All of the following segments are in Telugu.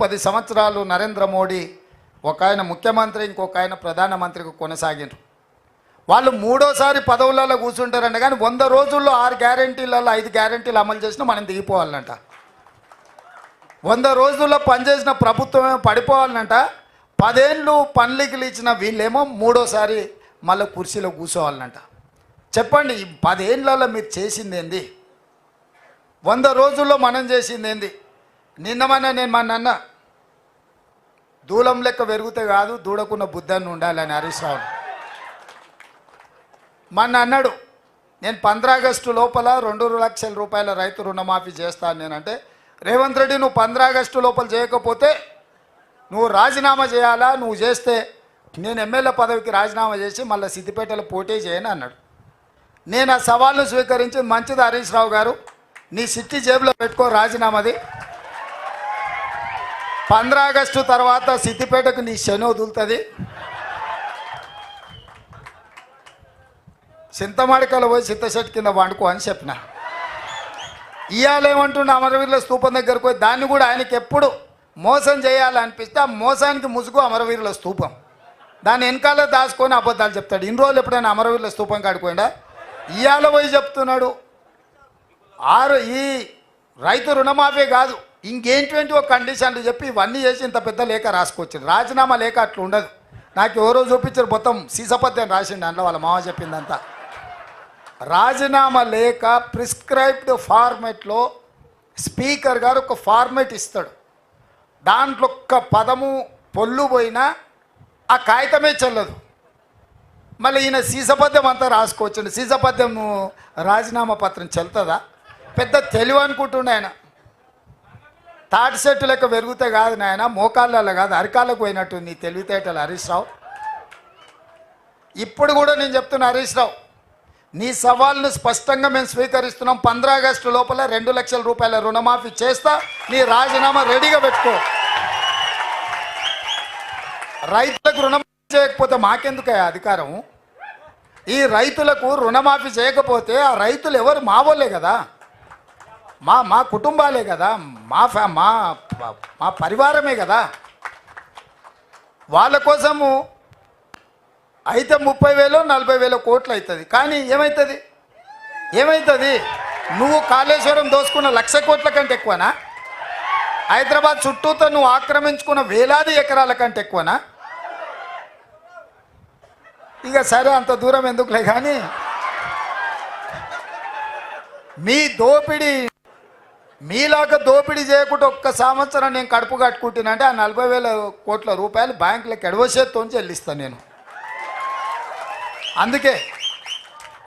10 సంవత్సరాలు నరేంద్ర మోడీ ఒక ఆయన ముఖ్యమంత్రి ఇంకొక ఆయన ప్రధానమంత్రికి కొనసాగినారు. వాళ్ళు మూడోసారి పదవులలో కూర్చుంటారంట. కానీ 100 రోజుల్లో 6 గ్యారెంటీలలో 5 గ్యారెంటీలు అమలు చేసినా మనం దిగిపోవాలంట. 100 రోజుల్లో పనిచేసిన ప్రభుత్వమే పడిపోవాలంట. 10 ఏళ్ళు పనులకి ఇచ్చిన వీళ్ళేమో మూడోసారి మళ్ళీ కుర్చీలో కూర్చోవాలంట. చెప్పండి, ఈ 10 ఏళ్ళలో మీరు చేసింది ఏంది? 100 రోజుల్లో మనం చేసింది ఏంది? నిన్నమన్నా నేను అన్న దూలం లెక్క పెరిగితే కాదు దూడకున్న బుద్ధాన్ని ఉండాలని హరీష్ రావు మొన్న అన్నాడు. నేను 15 ఆగస్టు లోపల 2 లక్షల రూపాయల రైతు రుణమాఫీ చేస్తాను. నేనంటే, రేవంత్ రెడ్డి నువ్వు 15 ఆగస్టు లోపల చేయకపోతే నువ్వు రాజీనామా చేయాలా, నువ్వు చేస్తే నేను ఎమ్మెల్యే పదవికి రాజీనామా చేసి మళ్ళీ సిద్దిపేటలో పోటీ చేయని అన్నాడు. నేను ఆ సవాల్ను స్వీకరించి, మంచిది హరీష్ రావు గారు, నీ సిట్టి జేబులో పెట్టుకో రాజీనామాది. 15 ఆగస్టు తర్వాత సిద్దిపేటకు నీ శని వదులుతుంది. చింతమాడికలో పోయి చింతశెట్టి కింద వండుకో అని చెప్పిన. ఇవాళ ఏమంటుండే, అమరవీరుల స్తూపం దగ్గరకు పోయి దాన్ని కూడా ఆయనకి ఎప్పుడు మోసం చేయాలనిపిస్తే ఆ మోసానికి ముసుగు అమరవీరుల స్తూపం. దాన్ని వెనకాల దాచుకొని అబద్ధాలు చెప్తాడు. ఇన్ని రోజులు ఎప్పుడైనా అమరవీరుల స్తూపం కాడిపోయిందా? ఇవాళ పోయి చెప్తున్నాడు ఈ రైతు రుణమాఫీ కాదు ఇంకేంటి ఒక కండిషన్లు చెప్పి ఇవన్నీ చేసి ఇంత పెద్ద లేఖ రాసుకొచ్చారు. రాజీనామా లేఖ అట్లా ఉండదు. నాకు ఎవరో చూపించారు, మొత్తం సీసపత్యం రాసిండు అందులో, వాళ్ళ మామ చెప్పిందంతా. రాజీనామా లేఖ ప్రిస్క్రైబ్డ్ ఫార్మెట్లో స్పీకర్ గారు ఒక ఫార్మెట్ ఇస్తాడు. దాంట్లో ఒక్క పదము పొల్లు పోయినా ఆ కాగితమే చెల్లదు. మళ్ళీ ఈయన సీసపద్యం అంతా రాసుకోవచ్చండి. సీసపద్యం రాజీనామా పత్రం చెల్తుందా? పెద్ద తెలివి అనుకుంటుండే ఆయన. తాటి చెట్టు లెక్క పెరిగితే కాదు నాయన, మోకాళ్ళలో కాదు అరికాళ్ళకు పోయినట్టు నీ తెలివితేటలు హరీష్ రావు. ఇప్పుడు కూడా నేను చెప్తున్నా హరీష్ రావు, నీ సవాల్ను స్పష్టంగా మేము స్వీకరిస్తున్నాం. 15 ఆగస్టు లోపల 2 లక్షల రూపాయల రుణమాఫీ చేస్తా, నీ రాజీనామా రెడీగా పెట్టుకో. రైతులకు రుణమాఫీ చేయకపోతే మాకెందుకయ్యా అధికారం? ఈ రైతులకు రుణమాఫీ చేయకపోతే ఆ రైతులు ఎవరు? మా వాళ్ళే కదా, మా కుటుంబాలే కదా, మా పరివారమే కదా. వాళ్ళ కోసము అయితే 30,000 40,000 కోట్లు అవుతుంది. కానీ ఏమవుతుంది? నువ్వు కాళేశ్వరం దోసుకున్న 1,00,000 కోట్ల కంటే ఎక్కువనా? హైదరాబాద్ చుట్టూతో నువ్వు ఆక్రమించుకున్న వేలాది ఎకరాల కంటే ఎక్కువనా? ఇక సరే, అంత దూరం ఎందుకులే. కానీ మీ దోపిడీ మీలాగా దోపిడీ చేయకుండా ఒక్క సంవత్సరం నేను కడుపు కట్టుకుంటున్నానంటే ఆ 40,000 కోట్ల రూపాయలు బ్యాంకులకు ఎడవసేత్తో చెల్లిస్తాను నేను. అందుకే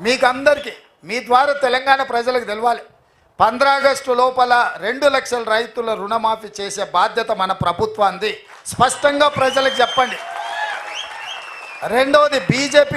మీకు అందరికీ మీ ద్వారా తెలంగాణ ప్రజలకు తెలవాలి, 15 ఆగస్టు లోపల 2 లక్షల రైతుల రుణమాఫీ చేసే బాధ్యత మన ప్రభుత్వాన్ని స్పష్టంగా ప్రజలకు చెప్పండి. రెండవది, బీజేపీ